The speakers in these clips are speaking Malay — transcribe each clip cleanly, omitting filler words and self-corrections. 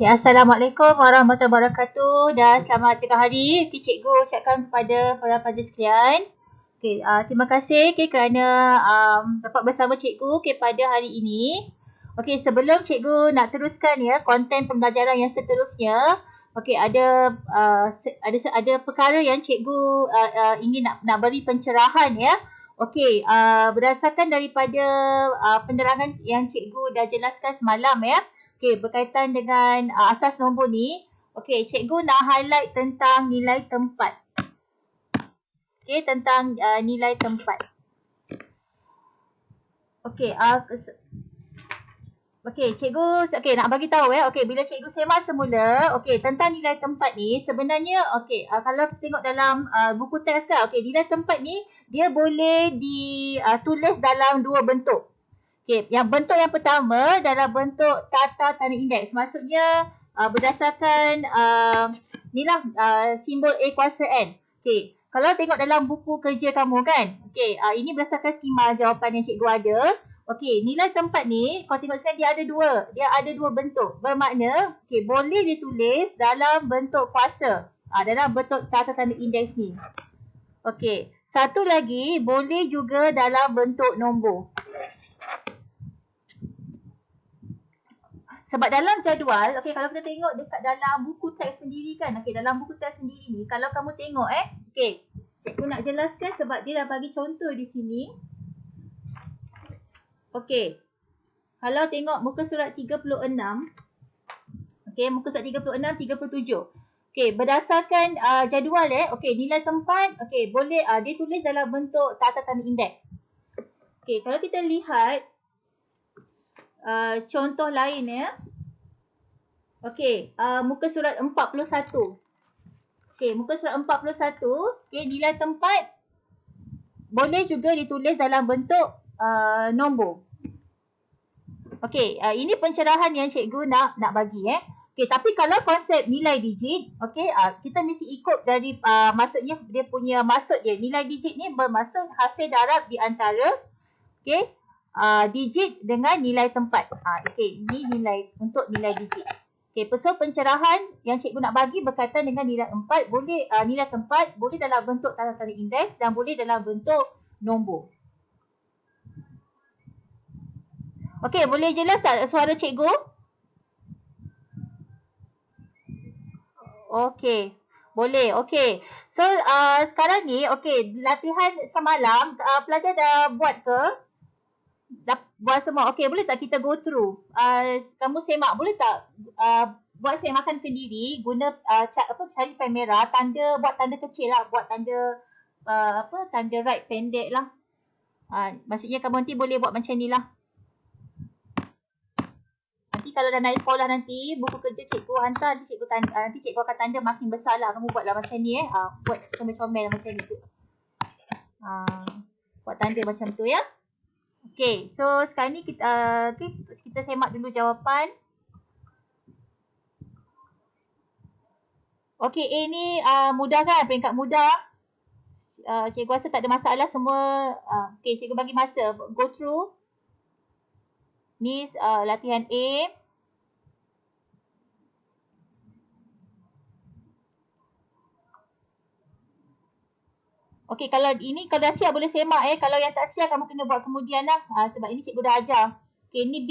Okay, Assalamualaikum warahmatullahi wabarakatuh dan selamat tengah hari. Okay, cikgu ucapkan kepada para pelajar sekalian. Okay, terima kasih kerana dapat bersama cikgu pada hari ini. Okay, sebelum cikgu nak teruskan konten pembelajaran yang seterusnya. Okay, ada perkara yang cikgu ingin nak beri pencerahan ya. Okay, berdasarkan daripada penerangan yang cikgu dah jelaskan semalam ya. Okay, berkaitan dengan asas nombor ni. Okay, cikgu nak highlight tentang nilai tempat. Okay, tentang nilai tempat. Okay, cikgu nak bagi tahu Okay, bila cikgu semak semula, tentang nilai tempat ni sebenarnya kalau tengok dalam buku teks kan, nilai tempat ni dia boleh ditulis dalam dua bentuk. Okay, yang bentuk yang pertama dalam bentuk tata tanda indeks. Maksudnya berdasarkan simbol A kuasa N. Okay, kalau tengok dalam buku kerja kamu kan. Okay, ini berdasarkan skema jawapan yang cikgu ada. Okay, nilai tempat ni kalau tengok saya dia ada dua bentuk. Bermakna boleh ditulis dalam bentuk kuasa. Dalam bentuk tata tanda indeks ni. Okay, satu lagi boleh juga dalam bentuk nombor. Sebab dalam jadual, kalau kita tengok dekat dalam buku teks sendiri kan, dalam buku teks sendiri ni, kalau kamu tengok cikgu nak jelaskan sebab dia dah bagi contoh di sini. Kalau tengok muka surat 36, muka surat 36, 37. Berdasarkan jadual nilai tempat, boleh dia tulis dalam bentuk tata tanda indeks. Kalau kita lihat contoh lain muka surat 41. Muka surat 41, nilai tempat boleh juga ditulis dalam bentuk nombor. Ini pencerahan yang cikgu nak bagi tapi kalau konsep nilai digit, kita mesti ikut dari maksudnya dia punya maksud dia. Nilai digit ni bermaksud hasil darab di antara digit dengan nilai tempat. Ini nilai untuk nilai digit. So pencerahan yang cikgu nak bagi berkaitan dengan nilai tempat boleh dalam bentuk tanda tanda indeks dan boleh dalam bentuk nombor. Boleh jelas tak suara cikgu? Boleh. So sekarang ni latihan semalam pelajar dah buat ke? Buat semua. Boleh tak kita go through? Kamu semak, boleh tak buat semakan sendiri guna cari pen merah, buat tanda kecil lah, buat tanda tanda right pendek lah. Maksudnya kamu nanti boleh buat macam ni lah. Nanti kalau dah naik sekolah nanti, buku kerja cikgu hantar, nanti cikgu akan tanda makin besar lah. Kamu buatlah macam ni buat comel-comel macam ni tu. Buat tanda macam tu ya. So sekarang ni kita semak dulu jawapan. A ni mudah kan? Peringkat mudah. Cikgu rasa tak ada masalah semua. Cikgu bagi masa. Go through. Ni latihan A. Kalau dah siap boleh semak Kalau yang tak siap kamu kena buat kemudian lah. Sebab ini cikgu dah ajar. Ni B.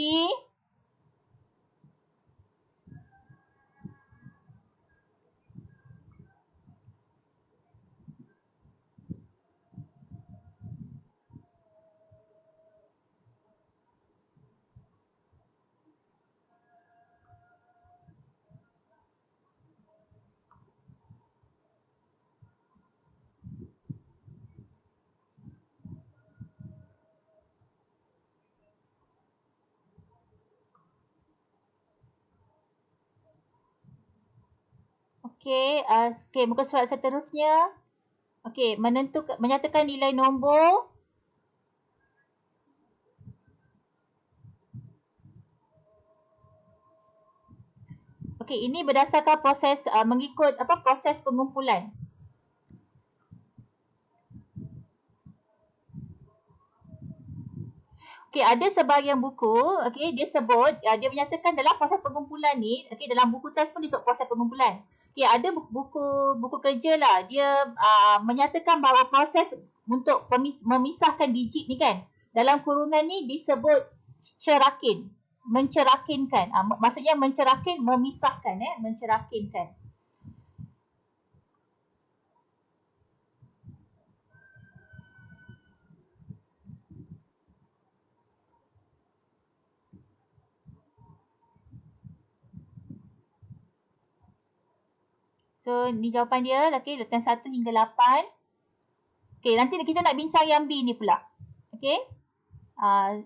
Muka surat seterusnya. Menyatakan nilai nombor. Ini berdasarkan proses mengikut proses pengumpulan. Okay, ada sebahagian buku, okay, dia sebut, dia menyatakan dalam proses pengumpulan ni, okay, dalam buku test pun disebut proses pengumpulan. Okay, ada buku kerja lah, dia menyatakan bahawa proses untuk memisahkan digit ni kan, dalam kurungan ni disebut cerakin, mencerakinkan. Maksudnya mencerakin, memisahkan, mencerakinkan. So, ni jawapan dia, okay, letak 1 hingga 8. Okay, nanti kita nak bincang yang B ni pula. Okay,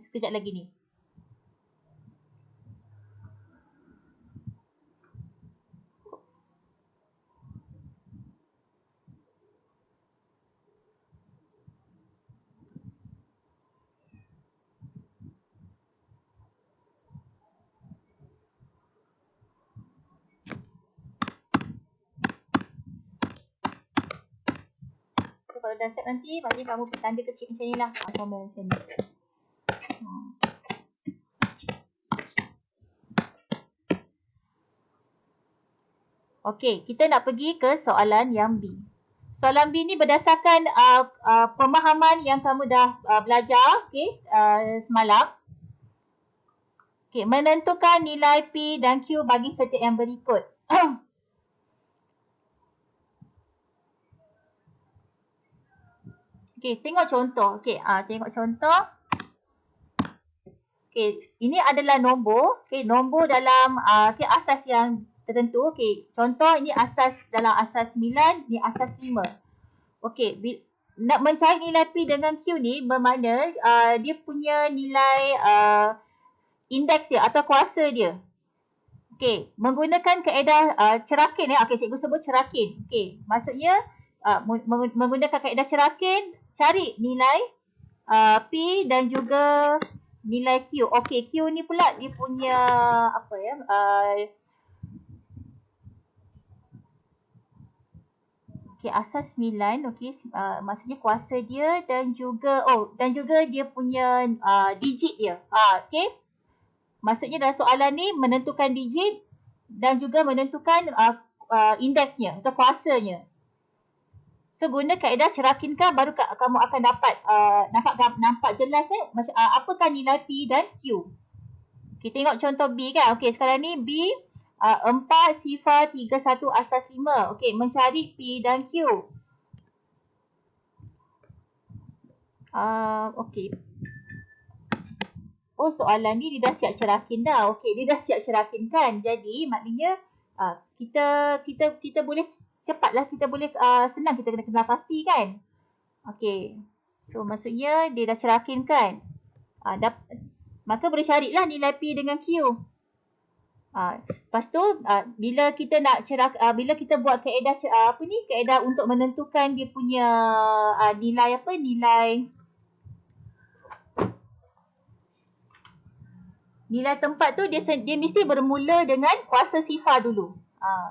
sekejap lagi ni. Kalau dah siap nanti, maknanya kamu tanda kecil macam ni lah. Sama macam ni. Okey, kita nak pergi ke soalan yang B. Soalan B ni berdasarkan pemahaman yang kamu dah belajar, okay, semalam. Okay, menentukan nilai P dan Q bagi setiap yang berikut. Okay, tengok contoh. Okay, tengok contoh. Okay, ini adalah nombor. Okay, nombor dalam asas yang tertentu. Okay, contoh ini asas dalam asas 9, ini asas 5. Okay, nak mencari nilai P dengan Q ni bermakna dia punya nilai indeks dia atau kuasa dia. Okay, menggunakan kaedah cerakin. Okay, cikgu sebut cerakin. Okay, maksudnya menggunakan kaedah cerakin, cari nilai P dan juga nilai Q. Okay, Q ni pula dia punya apa ya? Okay, asas 9. Okay, maksudnya kuasa dia dan juga dia punya digit dia. Okay, maksudnya dalam soalan ni menentukan digit dan juga menentukan indeksnya atau kuasanya. So, guna kaedah cerakinkan baru kamu akan dapat nampak jelas macam apakah nilai P dan Q. Okay, tengok contoh B kan. Okay, sekarang ni B 4, sifar 3, 1, asas 5. Okay, mencari P dan Q. Okay. Oh, soalan ni dia dah siap cerakin dah. Okay, dia dah siap cerakinkan. Jadi, maknanya kita boleh cepatlah, kita boleh senang kita kena kenal pasti kan. Okay, so maksudnya dia dah cerakinkan. Maka boleh carilah nilai P dengan Q. Lepas tu bila kita nak bila kita buat kaedah kaedah untuk menentukan dia punya nilai tempat tu dia mesti bermula dengan kuasa sifar dulu.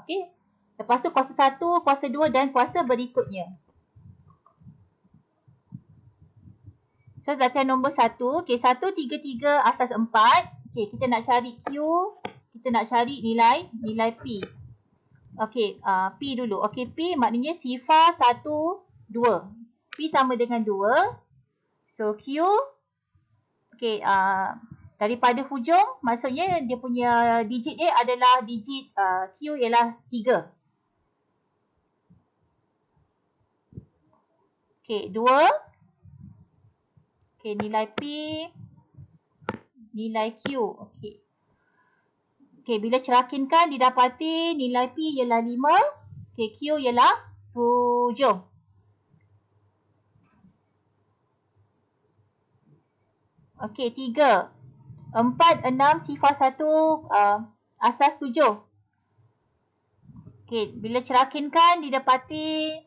Okey. Lepas tu kuasa 1, kuasa 2 dan kuasa berikutnya. So, latihan nombor 1. Okey, 1, 3, 3, asas 4. Okey, kita nak cari Q. Kita nak cari nilai P. Okey, P dulu. Okey, P maknanya sifar 1, 2. P sama dengan 2. So, Q. Okey, daripada hujung, maksudnya dia punya digit dia adalah digit Q ialah 3. Okey, 2. Okey, nilai P, nilai Q. Okey. Okey, bila cerakinkan didapati nilai P ialah 5. Okey, Q ialah 7. Okey, 3. 4, 6, sifar 1, asas 7. Okey, bila cerakinkan didapati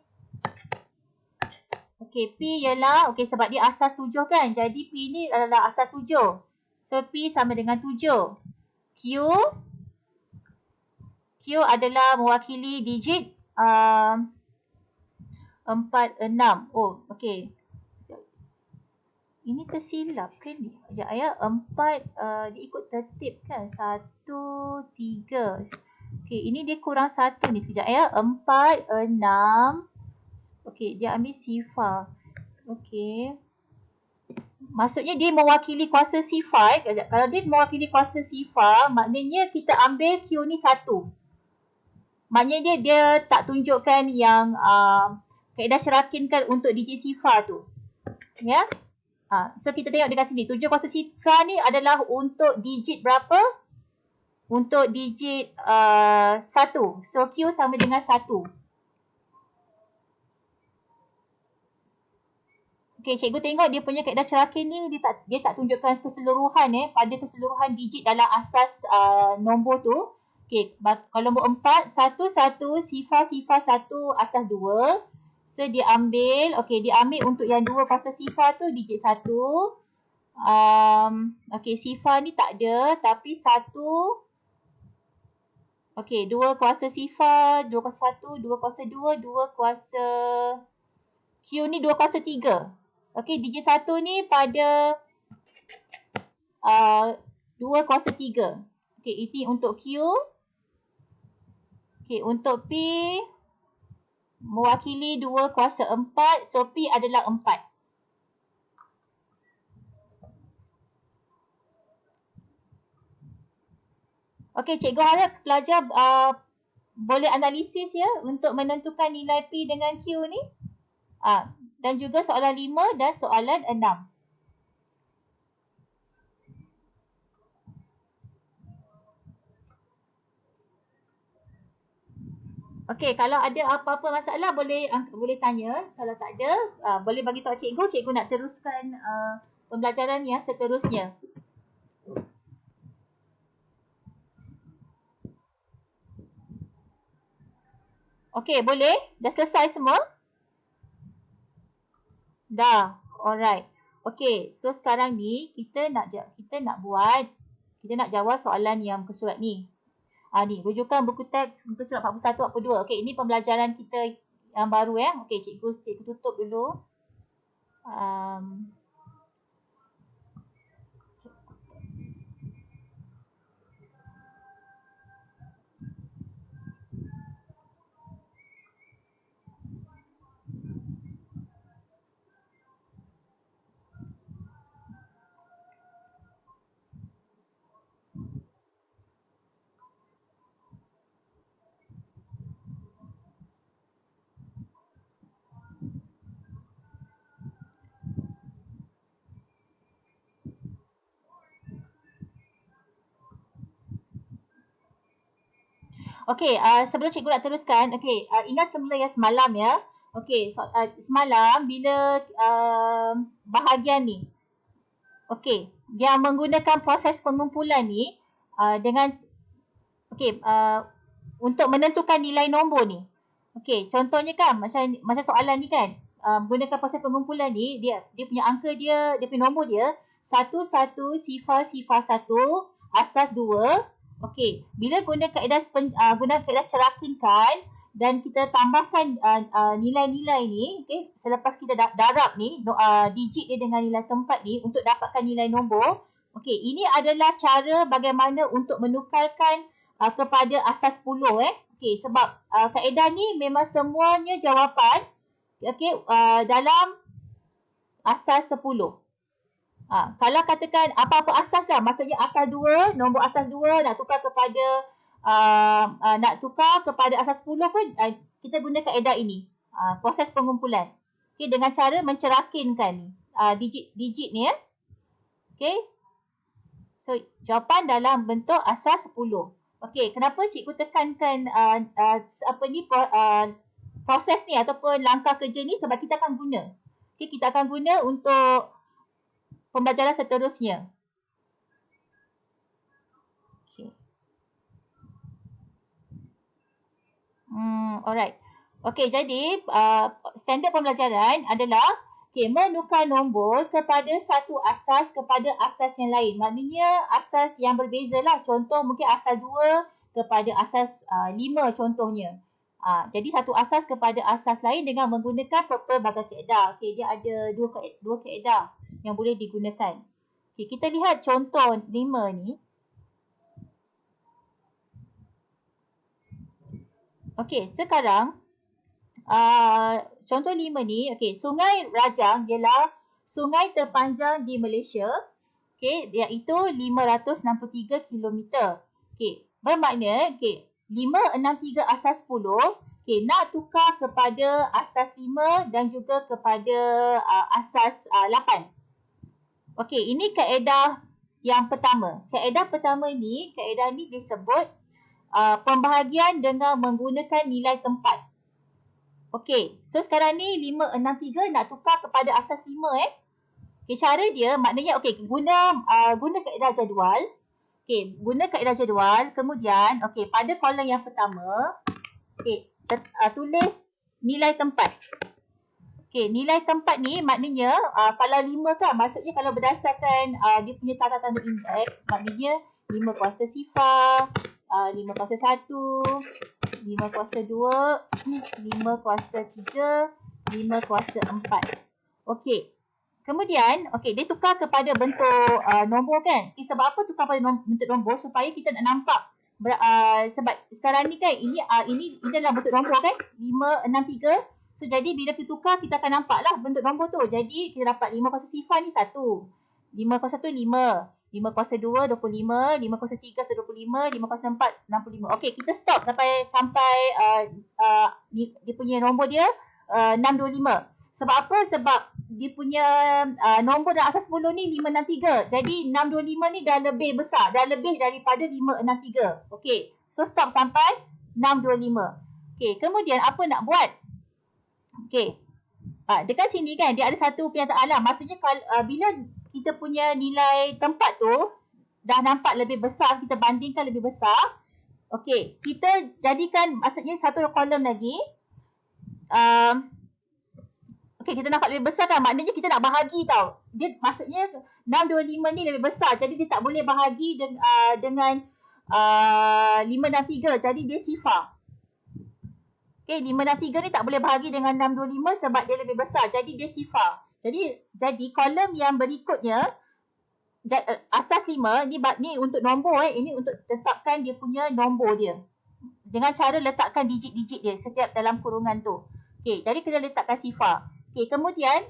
P ialah, sebab dia asas 7 kan. Jadi P ni adalah asas 7. So P sama dengan 7. Q adalah mewakili digit 4, 6. Oh, okey. Ini tersilap kan ni? Sekejap ya. 4 dia ikut tertib kan. 1, 3. Okey, ini dia kurang 1 ni. Sekejap ya. 4, 6. Okey, dia ambil sifar. Okey. Maksudnya dia mewakili kuasa sifar. Kalau dia mewakili kuasa sifar, maknanya kita ambil Q ni 1. Maknanya dia tak tunjukkan yang kaedah cerakinkan untuk digit sifar tu. Ya. So kita tengok dekat sini. Tujuan kuasa sifar ni adalah untuk digit berapa? Untuk digit 1. So Q sama dengan 1. Okay, cikgu tengok dia punya kaedah cerakin ni dia tak tunjukkan keseluruhan pada keseluruhan digit dalam asas nombor tu. Okay, kalau nombor 4, 1, 1, sifar, 1, asas 2. So dia ambil, dia ambil untuk yang 2 kuasa sifar tu digit 1. Okay, sifar ni tak ada tapi 1. Okay, 2 kuasa sifar, 2 kuasa 1, 2 kuasa 2, 2 kuasa Q ni 2 kuasa 3. Okey, digit 1 ni pada 2 kuasa 3. Okey, ini untuk Q. Okey, untuk P mewakili 2 kuasa 4. So, P adalah 4. Okey, cikgu harap pelajar boleh analisis ya untuk menentukan nilai P dengan Q ni. Dan juga soalan 5 dan soalan 6. Okey, kalau ada apa-apa masalah boleh tanya. Kalau tak ada, boleh bagi tahu cikgu. Cikgu nak teruskan pembelajaran yang seterusnya. Okey, boleh? Dah selesai semua? Dah. Alright. Okey, so sekarang ni kita nak jawab soalan yang muka surat ni. Ni rujukan buku teks muka surat 41 42. Okey, ini pembelajaran kita yang baru ya. Okey, cikgu tutup dulu. Okey, sebelum cikgu nak teruskan, ingat semula yang semalam ya. Okey, semalam bila bahagian ni. Okey, dia menggunakan proses pengumpulan ni dengan untuk menentukan nilai nombor ni. Okey, contohnya kan macam soalan ni kan, menggunakan proses pengumpulan ni, dia punya angka dia punya nombor dia 1 1 sifar 1 asas 2. Okey, bila guna kaedah cerakinkan dan kita tambahkan nilai-nilai ni, selepas kita darab ni digit dia dengan nilai tempat ni untuk dapatkan nilai nombor. Okey, ini adalah cara bagaimana untuk menukarkan kepada asas 10 Okey, sebab kaedah ni memang semuanya jawapan dalam asas 10. Kalau katakan apa-apa asas lah, maksudnya asas 2, nombor asas 2 nak tukar kepada asas 10 pun kita guna kaedah ini. Proses pengumpulan. Okey, dengan cara mencerakinkan digit ni ya. Okey. So, jawapan dalam bentuk asas 10. Okey, kenapa cikgu tekankan proses ni ataupun langkah kerja ni, sebab kita akan guna. Okey, kita akan guna untuk pembelajaran seterusnya. Okay. Alright. Okey, jadi standard pembelajaran adalah menukar nombor kepada satu asas kepada asas yang lain. Maknanya asas yang berbeza lah. Contoh mungkin asas 2 kepada asas 5 contohnya. Jadi satu asas kepada asas lain dengan menggunakan pelbagai kaedah. Okey, dia ada dua kaedah yang boleh digunakan. Okay, kita lihat contoh 5 ni. Okay, sekarang contoh 5 ni, okay, Sungai Rajang ialah sungai terpanjang di Malaysia, okay, iaitu 563 km. Okay, bermakna, okay, 563 asas 10, okay, nak tukar kepada asas 5 dan juga kepada asas 8. Okay, ini kaedah yang pertama. Kaedah pertama ni, kaedah ni disebut pembahagian dengan menggunakan nilai tempat. Okey, so sekarang ni 563 nak tukar kepada asas 5 Okey, cara dia maknanya guna kaedah jadual. Okey, guna kaedah jadual, kemudian pada kolom yang pertama tulis nilai tempat. Okey, nilai tempat ni maknanya kalau 5 kan, maksudnya kalau berdasarkan dia punya tata tanda indeks, maknanya 5 kuasa sifar, 5 kuasa 1, 5 kuasa 2, 5 kuasa 3, 5 kuasa 4. Okey. Kemudian, dia tukar kepada bentuk nombor kan. Sebab apa tukar pada bentuk nombor? Supaya kita nak nampak. Sebab sekarang ni kan, ini adalah bentuk nombor kan. 5, 6, 3. So, jadi bila kita tukar, kita akan nampak lah bentuk nombor tu. Jadi, kita dapat 5 kuasa sifar ni 1. 5 kuasa 1, 5. 5 kuasa 2, 25. 5 kuasa 3, 25. 5 kuasa 4, 65. Okey, kita stop sampai dia punya nombor dia 625. Sebab apa? Sebab dia punya nombor dalam atas 10 ni 563. Jadi 625 ni dah lebih besar. Dah lebih daripada 563. Okey, so stop sampai 625. Okey, kemudian apa nak buat? Okey, dekat sini kan dia ada satu pernyataan lah. Maksudnya bila kita punya nilai tempat tu dah nampak lebih besar, kita bandingkan lebih besar. Okey, kita jadikan maksudnya satu kolom lagi. Okey, kita nampak lebih besar kan, maknanya kita nak bahagi tau. Dia maksudnya 625 ni lebih besar, jadi dia tak boleh bahagi dengan 563, jadi dia sifar. Okey, 563 ni tak boleh bahagi dengan 625 sebab dia lebih besar, jadi dia sifar. Jadi kolom yang berikutnya asas 5 ni untuk nombor ini untuk tetapkan dia punya nombor dia. Dengan cara letakkan digit-digit dia setiap dalam kurungan tu. Okey, jadi kita letakkan sifar. Okey, kemudian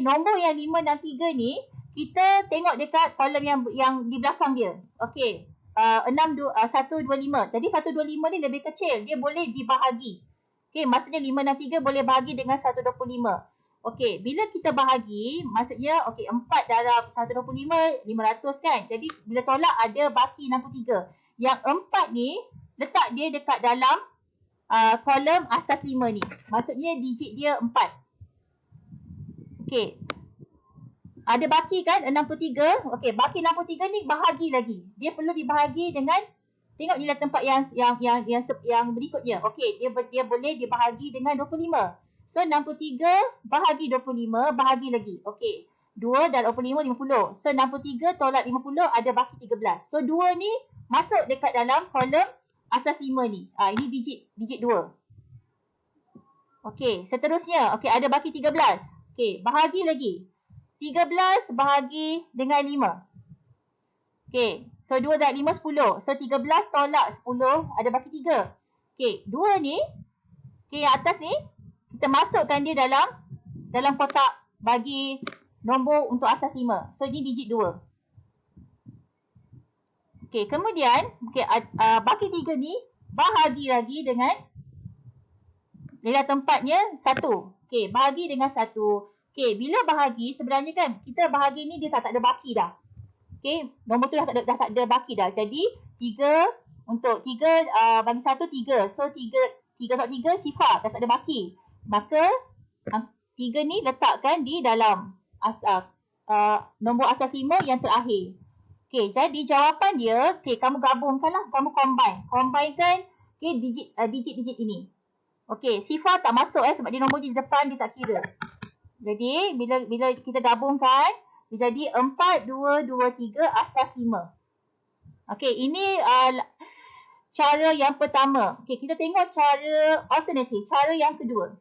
nombor yang 563 ni kita tengok dekat kolom yang di belakang dia. Okey, 125. Jadi 125 ni lebih kecil, dia boleh dibahagi. Okey, maksudnya 563 boleh bahagi dengan 125. Okey, bila kita bahagi, maksudnya 4 darab 125, 500 kan. Jadi bila tolak ada baki 63. Yang 4 ni letak dia dekat dalam kolom asas 5 ni. Maksudnya digit dia 4. Okey. Ada baki kan 63. Okey, baki 63 ni bahagi lagi. Dia perlu dibahagi dengan, tengok nilai tempat yang berikutnya. Okey, dia boleh dibahagi dengan 25. So 63 bahagi 25, bahagi lagi. Okey. 2 dan 25, 50. So 63 tolak 50 ada baki 13. So 2 ni masuk dekat dalam kolom asas 5 ni. Ini digit 2. Okey, seterusnya. Okey, ada baki 13. Okey, bahagi lagi. 13 bahagi dengan 5. Okey, so 2 dan 5, 10. So 13 tolak 10 ada baki 3. Okey, 2 ni, yang atas ni, kita masukkan dia dalam kotak bagi nombor untuk asas 5. So ini digit 2. Okey, kemudian baki 3 ni bahagi lagi dengan nilai tempatnya 1. Okey, bahagi dengan 1. Okey, bila bahagi sebenarnya kan kita bahagi ni dia tak ada baki dah. Okey, nombor tu dah tak ada baki dah. Jadi 3 untuk 3 bagi 1 3. So 3 tak 3 sifar, dah tak ada baki. Maka 3 ni letakkan di dalam nombor asas 5 yang terakhir. Okey, jadi jawapan dia, kamu gabungkanlah, kamu combinekan digit-digit ini. Okey, sifar tak masuk sebab dia nombor di depan dia tak kira. Jadi bila kita gabungkan dia jadi 4 2 2 3 asas 5. Okey, ini cara yang pertama. Okey, kita tengok cara alternatif, cara yang kedua.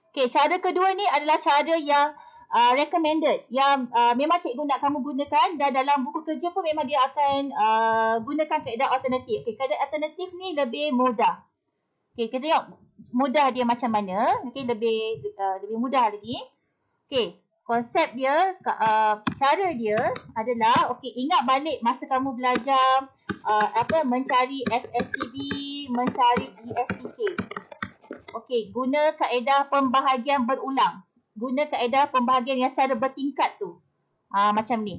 Okey, cara kedua ni adalah cara yang recommended yang memang cikgu nak kamu gunakan, dan dalam buku kerja pun memang dia akan gunakan kaedah alternatif. Okay, kaedah alternatif ni lebih mudah. Okay, kita tengok mudah dia macam mana. Okay, lebih mudah lagi. Okay, konsep dia, cara dia adalah, okay, ingat balik masa kamu belajar mencari FSTB, mencari ESTK. Okay, guna kaedah pembahagian berulang. Guna kaedah pembahagian yang secara bertingkat tu. Macam ni.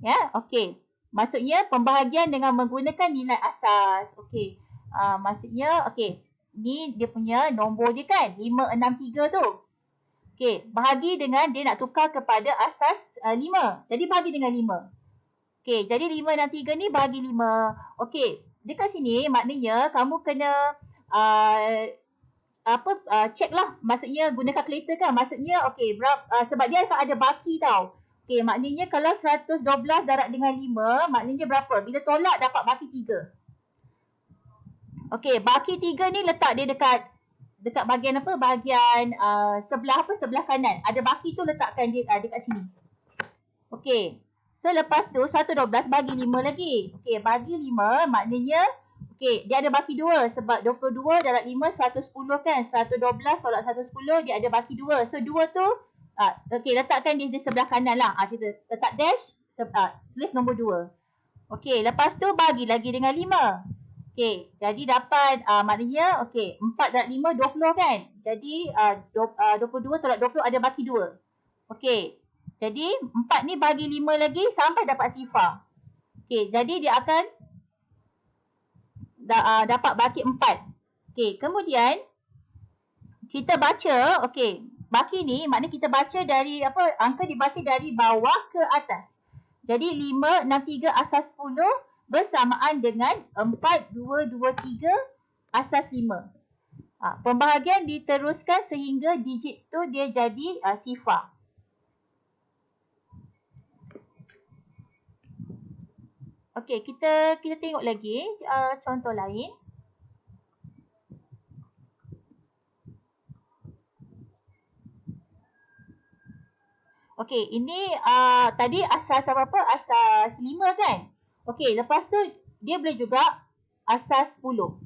Ya, okey. Maksudnya pembahagian dengan menggunakan nilai asas. Okey. Maksudnya, okey. Ni dia punya nombor dia kan. 563 tu. Okey. Bahagi dengan dia nak tukar kepada asas 5. Jadi bahagi dengan 5. Okey. Jadi 563 ni bahagi 5. Okey. Dekat sini maknanya kamu kena check lah, maksudnya guna kalkulator kan, maksudnya okey, sebab dia akan ada baki tau. Okey, maknanya kalau 112 darab dengan 5, maknanya berapa? Bila tolak dapat baki 3. Okey, baki 3 ni letak dia dekat bahagian apa? Bahagian sebelah kanan. Ada baki tu letakkan dia dekat sini. Okey. So lepas tu 112 bagi 5 lagi. Okey, bagi 5 maknanya okey, dia ada baki 2 sebab 22 darab 5 110 kan. 112 tolak 110 dia ada baki 2. So 2 tu okey, letakkan dia di sebelah kanan lah. Cerita letak dash, tulis nombor 2. Okey, lepas tu bagi lagi dengan 5. Okey, jadi dapat maknanya okey, 4 darab 5 20 kan. Jadi 22 tolak 20 ada baki 2. Okey. Jadi 4 ni bagi 5 lagi sampai dapat sifar. Okey, jadi dia akan dapat baki 4. Okey, kemudian kita baca, okey, baki ni maknanya kita baca dari angka dibaca dari bawah ke atas. Jadi 5, 6, 3 asas 10 bersamaan dengan 4, 2, 2, 3 asas 5. Pembahagian diteruskan sehingga digit tu dia jadi sifar. Okey, kita tengok lagi contoh lain. Okey, ini tadi asas asas 5 kan? Okey, lepas tu dia boleh juga asas 10.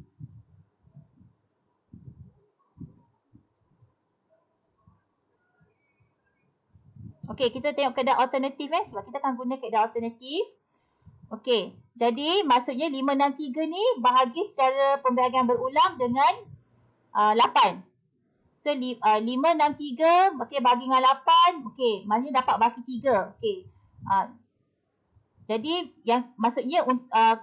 Okey, kita tengok kaedah alternatif sebab kita akan guna kaedah alternatif. Okey, jadi maksudnya 563 ni bahagi secara pembahagian berulang dengan 8. So 563 okey bagi dengan 8, okey, maknanya dapat baki 3. Okey. Jadi yang maksudnya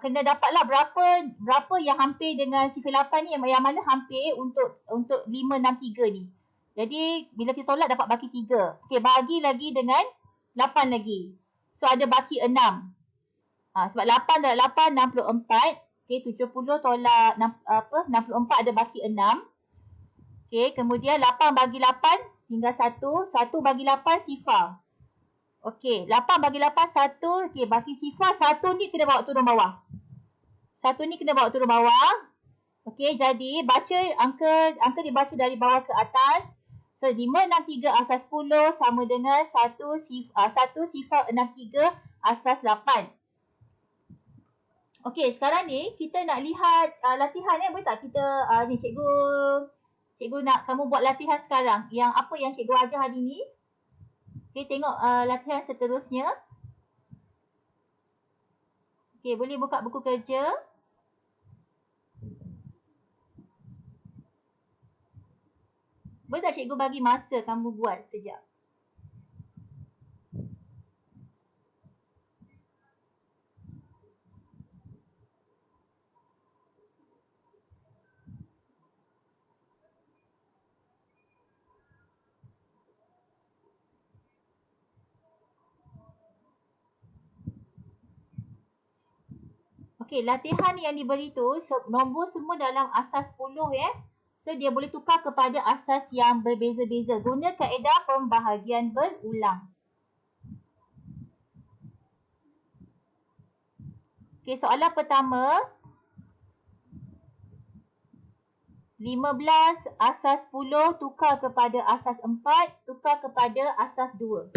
kena dapatlah berapa yang hampir dengan sifar 8 ni, yang mana hampir untuk 563 ni. Jadi bila kita tolak dapat baki 3. Okey, bahagi lagi dengan 8 lagi. So ada baki 6. Sebab 8 darab 8 64. Okey, 70 tolak 64 ada baki 6. Okey, kemudian 8 bagi 8 tinggal 1. 1 bagi 8 sifar. Okey, 8 bagi 8 1. Okey, bagi sifar 1 ni kena bawa turun bawah. 1 ni kena bawa turun bawah. Okey, jadi baca angka dibaca dari bawah ke atas. So 563 asas 10 sama dengan 1 sifar 63 asas 8. Okey, sekarang ni kita nak lihat latihan boleh tak kita ni cikgu nak kamu buat latihan sekarang. Yang apa yang cikgu ajar hari ni. Okey, tengok latihan seterusnya. Okey, boleh buka buku kerja. Boleh tak cikgu bagi masa kamu buat sekejap? Okey, latihan yang diberi tu nombor semua dalam asas 10 ya. So dia boleh tukar kepada asas yang berbeza-beza guna kaedah pembahagian berulang. Okey, soalan pertama. 15 asas 10 tukar kepada asas 4 tukar kepada asas 2.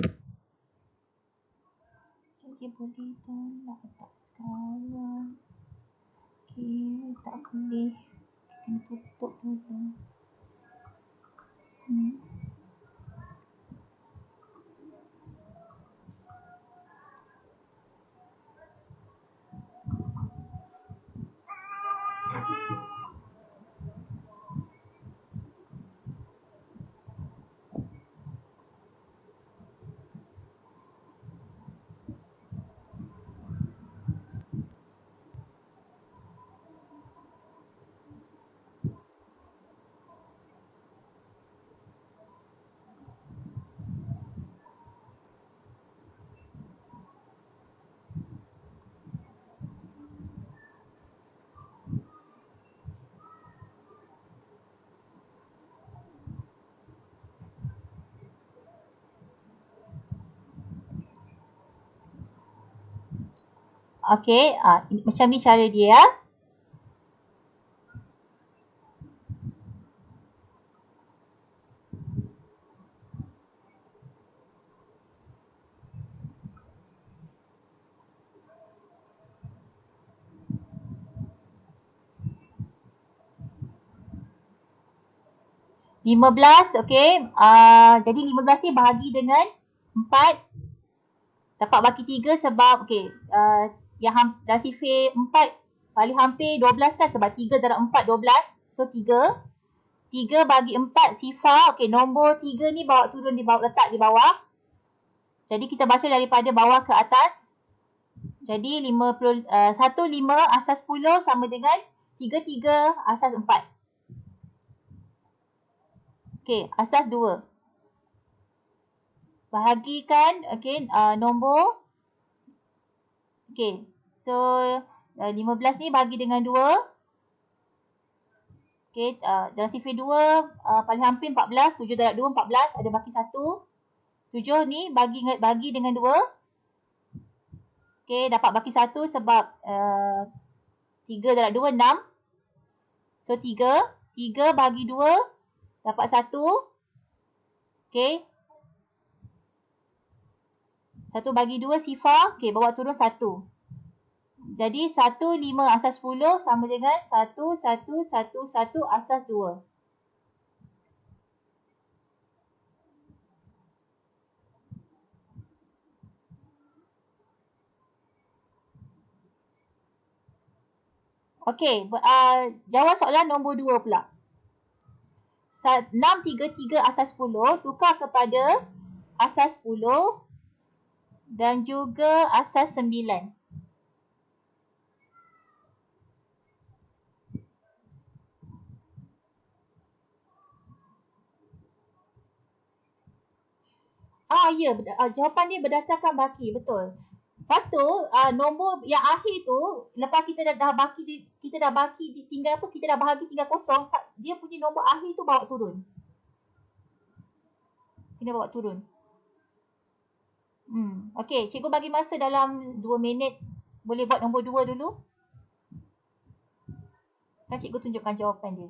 Jadi boleh tolak tak sekarang. Okey, tak boleh. Kena tutup dulu. Okey, macam ni cara dia ya. Lima belas, okey. Jadi 15 ni bahagi dengan 4. Dapat baki 3 sebab, okey, yang dah sifir 4 paling hampir 12 kan sebab 3 darab 4, 12. So 3. 3 bagi 4 sifar. Okey, nombor 3 ni bawa turun di bawah, letak di bawah. Jadi kita baca daripada bawah ke atas. Jadi 15 asas 10 sama dengan 33 asas 4. Okey, asas 2. Bahagikan, okey, nombor. Okey, so 15 ni bagi dengan 2. Okey, dalam sifir 2 paling hampir 14. 7 darab 2, 14. Ada baki 1. 7 ni bagi dengan 2. Okey, dapat baki 1 sebab 3 darab 2, 6. So 3. 3 bagi 2 dapat 1. Okey. 1 bagi 2 sifar. Okey, bawa turun 1. Jadi 1, 5 asas 10 sama dengan 1, 1, 1, 1 asas 2. Okey, jawab soalan nombor 2 pula. 633 asas 10 tukar kepada asas 10 dan juga asas 9. Ya, jawapan dia berdasarkan baki, betul. Lepas tu, nombor yang akhir tu, lepas kita dah baki, tinggal apa, kita dah bahagi tinggal kosong, dia punya nombor akhir tu bawa turun. Kena bawa turun. Okey, cikgu bagi masa dalam 2 minit. Boleh buat nombor 2 dulu? Kan cikgu tunjukkan jawapan dia.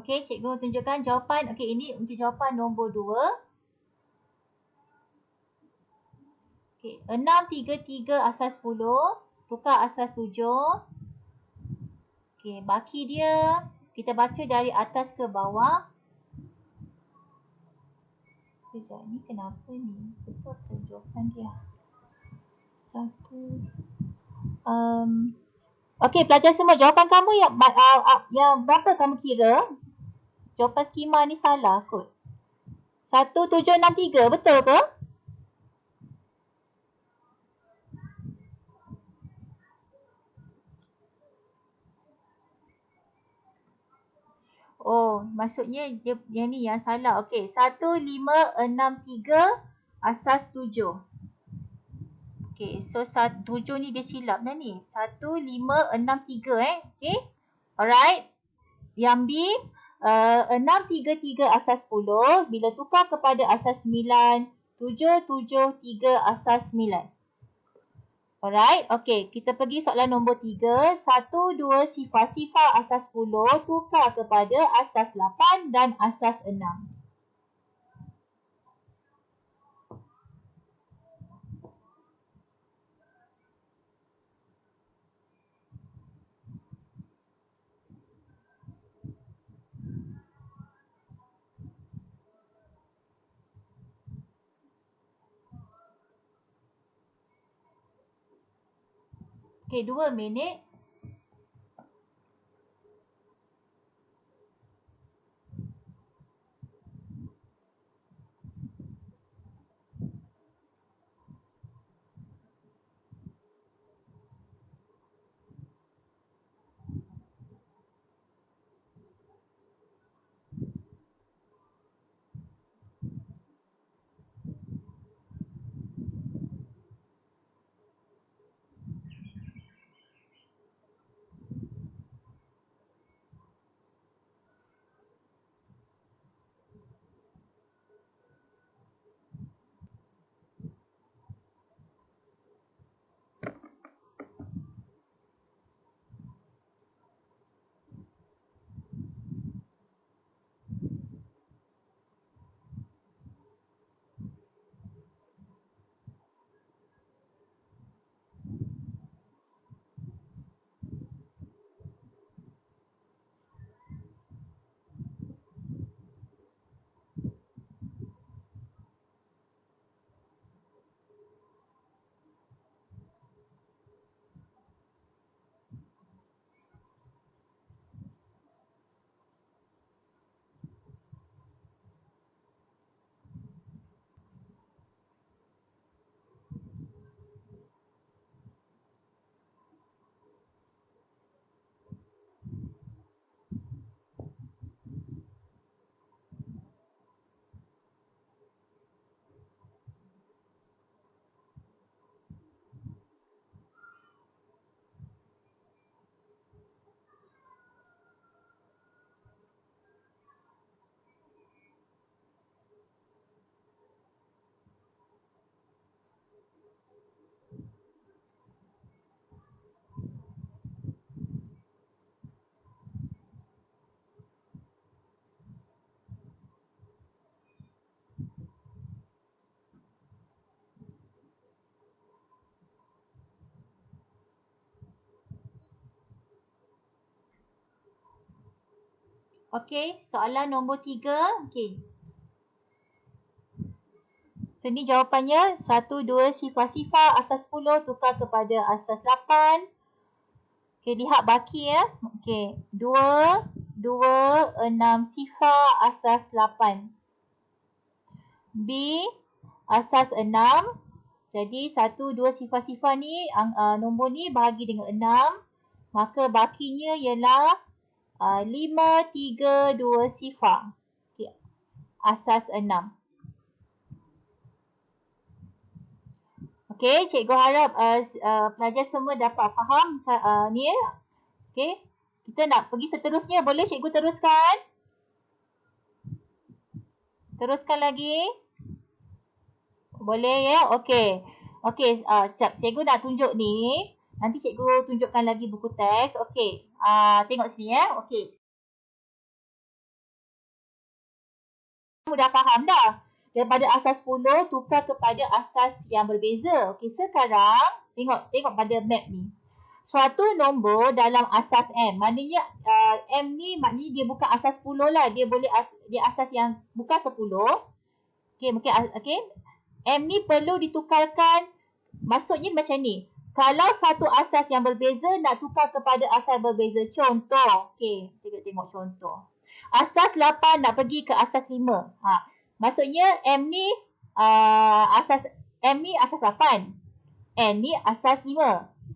Okey, cikgu tunjukkan jawapan. Okey, ini untuk jawapan nombor 2. Okey, 6, 3, 3 asas 10. Tukar asas 7. Okey, baki dia kita baca dari atas ke bawah. Sekejap, ni kenapa ni? Betul ke jawapan dia? 1. Okey, pelajar semua, jawapan kamu yang berapa kamu kira? Jawapan skema ni salah kot. 1763, betul ke? Oh, maksudnya dia yang ni yang salah. Okey, 1563 asas 7. Okey, so 7 ni dia silap dah ni. 1563 Okey. Alright. Yang B, 633 asas 10 bila tukar kepada asas 9, 773 asas 9. Alright, okey. Kita pergi soalan nombor 3. 1, 2 sifar-sifar asas 10 tukar kepada asas 8 dan asas 6. Okey, 2 minit. Okey, soalan nombor 3. Okey. So, ni jawapannya 1, 2 sifar-sifar asas 10 tukar kepada asas 8. Okey, lihat baki ya. Okey, 2, 6 sifar asas 8. B, asas 6. Jadi 1, 2 sifar-sifar ni, nombor ni bahagi dengan 6. Maka bakinya ialah 5, 3, 2 sifar. Okay. Asas 6. Okey, cikgu harap pelajar semua dapat faham ni ya. Okey, kita nak pergi seterusnya. Boleh cikgu teruskan? Teruskan lagi? Boleh ya? Okey. Okey, cikgu nak tunjuk ni. Nanti cikgu tunjukkan lagi buku teks. Okey, tengok sini ya. Okey. Mudah faham dah. Daripada asas 10 tukar kepada asas yang berbeza. Okey, sekarang tengok pada map ni. Suatu nombor dalam asas M. Maknanya M ni maknanya dia bukan asas 10 lah. Dia boleh dia asas yang bukan 10. Okey. M ni perlu ditukarkan. Maksudnya macam ni. Kalau satu asas yang berbeza nak tukar kepada asas yang berbeza. Contoh. Okey, kita tengok contoh. Asas 8 nak pergi ke asas 5. Maksudnya M ni asas 8. N ni asas 5.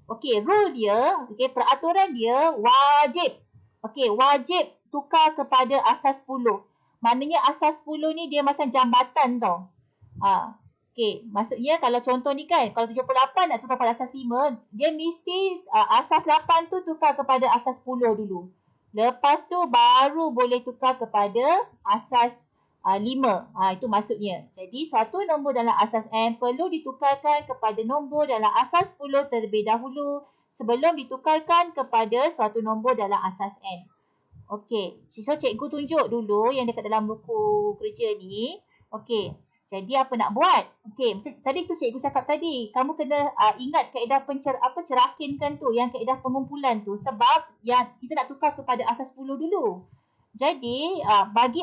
Okey, rule dia, peraturan dia wajib. Okey, wajib tukar kepada asas 10. Maknanya asas 10 ni dia macam jambatan tau. Okey, maksudnya kalau contoh ni kan, kalau 78 nak tukar kepada asas 5, dia mesti asas 8 tu tukar kepada asas 10 dulu. Lepas tu baru boleh tukar kepada asas 5. Itu maksudnya. Jadi suatu nombor dalam asas M perlu ditukarkan kepada nombor dalam asas 10 terlebih dahulu sebelum ditukarkan kepada suatu nombor dalam asas N. Okey. So cikgu tunjuk dulu yang dekat dalam buku kerja ni. Okey. Jadi apa nak buat? Okey, tadi tu cikgu cakap tadi, kamu kena ingat kaedah cerakinkan tu, yang kaedah pengumpulan tu, sebab yang kita nak tukar kepada asas 10 dulu. Jadi bagi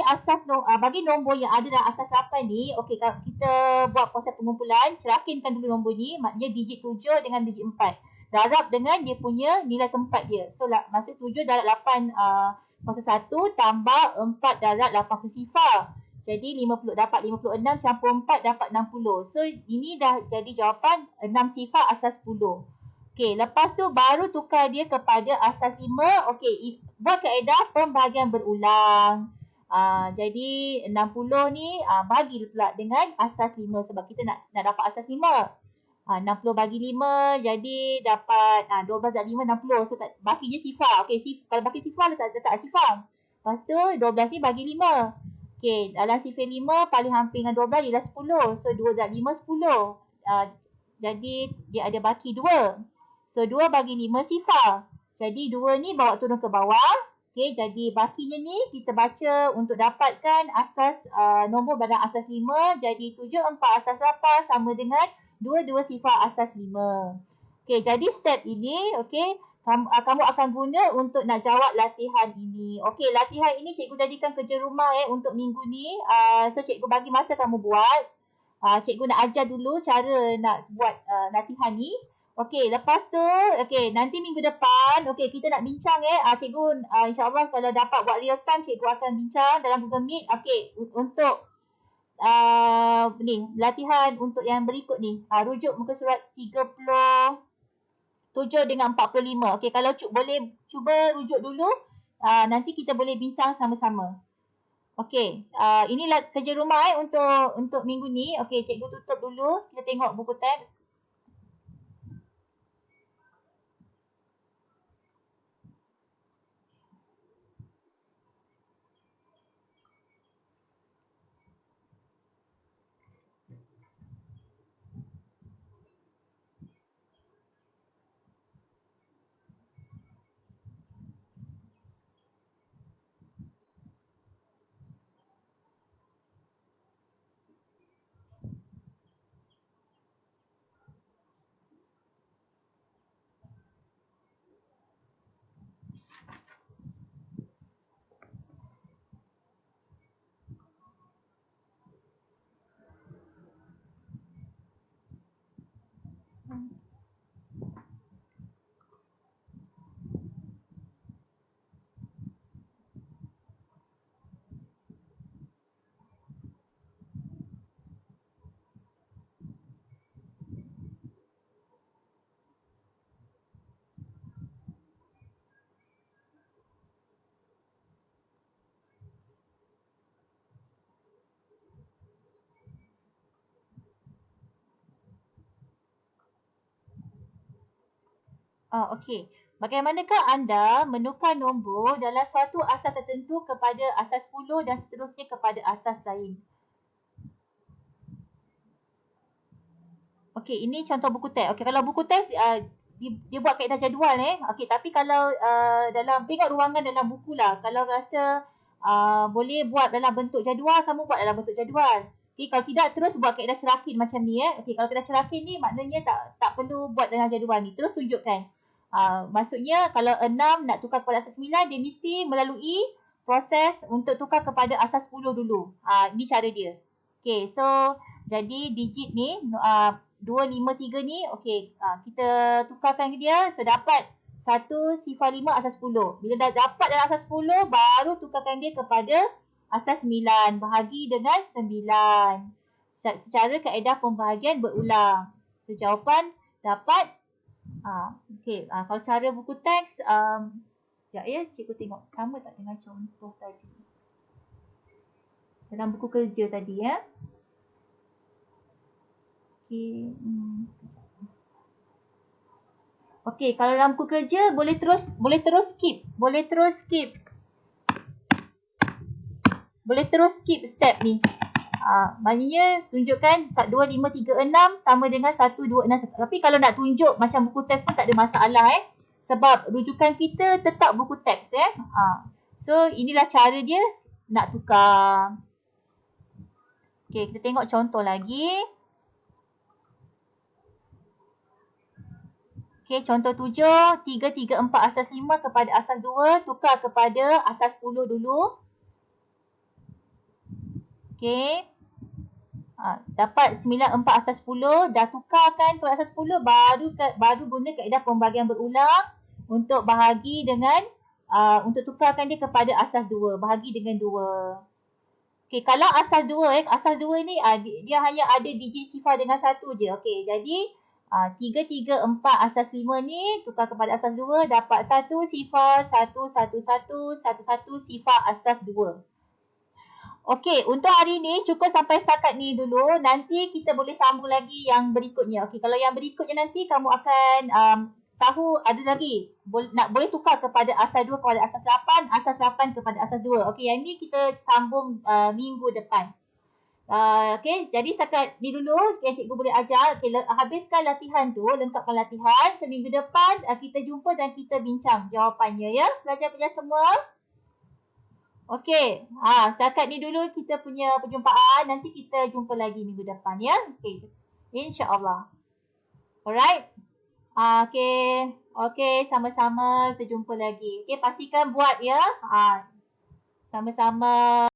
bagi nombor yang ada dalam asas 8 ni, okey, kita buat proses pengumpulan, cerakinkan dulu nombor ni, maknanya digit 7 dengan digit 4. Darab dengan dia punya nilai tempat dia. So maksud 7 darab 8 kuasa 1 tambah 4 darab 8 kuasa sifar. Jadi 50 dapat 56 campur 4 dapat 60. So ini dah jadi jawapan 6 sifar asas 10. Okey, lepas tu baru tukar dia kepada asas 5. Okey, buat kaedah pembahagian berulang. Jadi 60 ni bagi pula dengan asas 5 sebab kita nak dapat asas 5. 60 bagi 5 jadi dapat 12 darab 5 60. So baki je sifar. Okey, kalau baki sifar letak sifar. Lepas tu 12 ni bagi 5. Okey, dalam sifar 5 paling hampir dengan 12 ialah 10. So 2 darab 5 10. Jadi dia ada baki 2. So 2 bagi 5 sifar. Jadi 2 ni bawa turun ke bawah. Okey, jadi bakinya ni kita baca untuk dapatkan asas nombor badan asas 5. Jadi 7 4 asas 8 sama dengan 2 sifar asas 5. Okey, jadi step ini kamu akan guna untuk nak jawab latihan ini. Okey, latihan ini cikgu jadikan kerja rumah untuk minggu ni. So cikgu bagi masa kamu buat. Cikgu nak ajar dulu cara nak buat latihan ni. Okey, lepas tu nanti minggu depan kita nak bincang cikgu insya-Allah kalau dapat buat real time cikgu akan bincang dalam Google Meet. Okey, untuk ni latihan untuk yang berikut ni. Rujuk muka surat 37 dengan 45. Okey, kalau boleh cuba rujuk dulu. Nanti kita boleh bincang sama-sama. Okey, inilah kerja rumah untuk minggu ni. Okey, cikgu tutup dulu. Kita tengok buku teks. Okey. Bagaimanakah anda menukar nombor dalam suatu asas tertentu kepada asas 10 dan seterusnya kepada asas lain? Okey, ini contoh buku teks. Okey, kalau buku teks dia buat kaedah jadual Okey, tapi kalau dalam tengok ruangan dalam buku lah. Kalau rasa boleh buat dalam bentuk jadual, kamu buat dalam bentuk jadual. Okay, kalau tidak terus buat kaedah cerakin macam ni. Okay, kalau kaedah cerakin ni maknanya tak perlu buat dalam jadual ni. Terus tunjukkan. Maksudnya kalau 6 nak tukar kepada asas 9, dia mesti melalui proses untuk tukar kepada asas 10 dulu. Ini cara dia. Okay, so jadi digit ni 253 ni, okay, kita tukarkan ke dia. So dapat 1 sifar 5 asas 10. Bila dah dapat dalam asas 10, baru tukarkan dia kepada asas 9. Bahagi dengan 9. Secara kaedah pembahagian berulang. So jawapan dapat. Okay, kalau cara buku teks, sekejap ya, cikgu tengok sama tak dengan contoh tadi. Dalam buku kerja tadi ya. Okay, okay, kalau dalam buku kerja boleh terus skip. Boleh terus skip step ni. Maknanya tunjukkan 2, 5, 3, 6 sama dengan 1, 2, 6, 1. Tapi kalau nak tunjuk macam buku teks pun tak ada masalah sebab rujukan kita tetap buku teks So inilah cara dia nak tukar. Okay, kita tengok contoh lagi. Okay, contoh 7, 3, 3, 4 asas 5 kepada asas 2, tukar kepada asas 10 dulu. Okay. Dapat 9, 4 asas 10, dah tukarkan kepada asas 10, baru guna kaedah pembahagian berulang untuk bahagi dengan, untuk tukarkan dia kepada asas 2, bahagi dengan 2. Okay, kalau asas 2, asas 2 ni dia hanya ada digit sifar dengan 1 je. Okay, jadi 3, 3, 4 asas 5 ni tukar kepada asas 2, dapat 1 sifar 1, 1, 1, 1, 1 sifar asas 2. Okey, untuk hari ni cukup sampai setakat ni dulu. Nanti kita boleh sambung lagi yang berikutnya. Okey, kalau yang berikutnya nanti kamu akan tahu ada lagi. Boleh tukar kepada asas 2 kepada asas 8, asas 8 kepada asas 2. Okey, yang ni kita sambung minggu depan. Okey, jadi setakat ni dulu yang cikgu boleh ajar. Okey, habiskan latihan tu, lengkapkan latihan. Seminggu depan kita jumpa dan kita bincang jawapannya ya. Pelajar-pelajar semua. Okey, setakat ni dulu kita punya perjumpaan. Nanti kita jumpa lagi minggu depan ya. Okey, insya-Allah. Alright. Okey, sama-sama kita jumpa lagi. Okey, pastikan buat ya. Sama-sama.